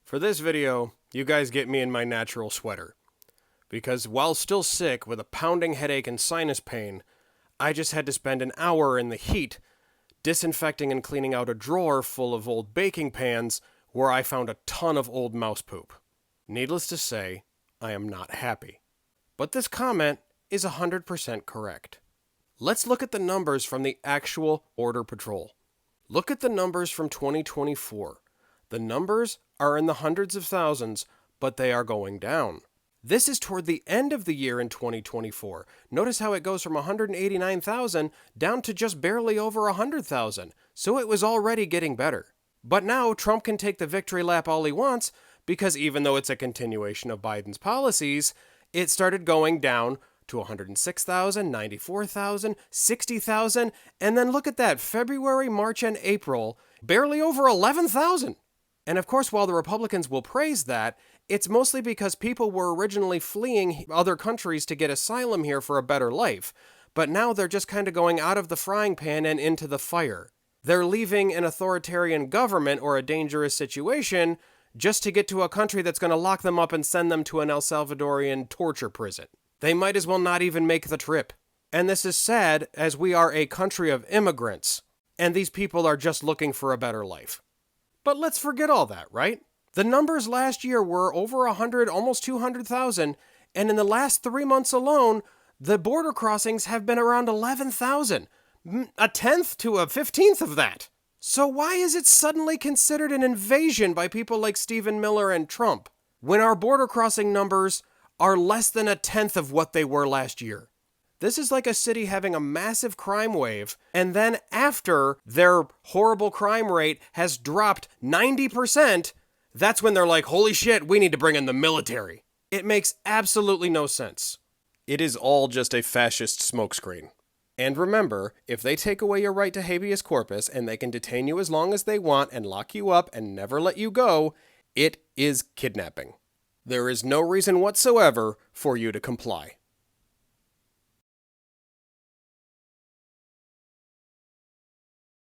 For this video, you guys get me in my natural sweater. Because while still sick with a pounding headache and sinus pain, I just had to spend an hour in the heat disinfecting and cleaning out a drawer full of old baking pans where I found a ton of old mouse poop. Needless to say, I am not happy. But this comment is 100% correct. Let's look at the numbers from the actual Border Patrol. Look at the numbers from 2024. The numbers are in the hundreds of thousands, but they are going down. This is toward the end of the year in 2024. Notice how it goes from 189,000 down to just barely over 100,000. So it was already getting better. But now Trump can take the victory lap all he wants because even though it's a continuation of Biden's policies, it started going down to 106,000, 94,000, 60,000, and then look at that, February, March, and April, barely over 11,000. And of course, while the Republicans will praise that, it's mostly because people were originally fleeing other countries to get asylum here for a better life. But now they're just kind of going out of the frying pan and into the fire. They're leaving an authoritarian government or a dangerous situation just to get to a country that's going to lock them up and send them to an El Salvadorian torture prison. They might as well not even make the trip. And this is sad, as we are a country of immigrants, and these people are just looking for a better life. But let's forget all that, right? The numbers last year were over 100, almost 200,000, and in the last 3 months alone, the border crossings have been around 11,000, a tenth to a 15th of that. So why is it suddenly considered an invasion by people like Stephen Miller and Trump, when our border crossing numbers are less than a tenth of what they were last year? This is like a city having a massive crime wave, and then after their horrible crime rate has dropped 90%, that's when they're like, holy shit, we need to bring in the military. It makes absolutely no sense. It is all just a fascist smokescreen. And remember, if they take away your right to habeas corpus and they can detain you as long as they want and lock you up and never let you go, it is kidnapping. There is no reason whatsoever for you to comply.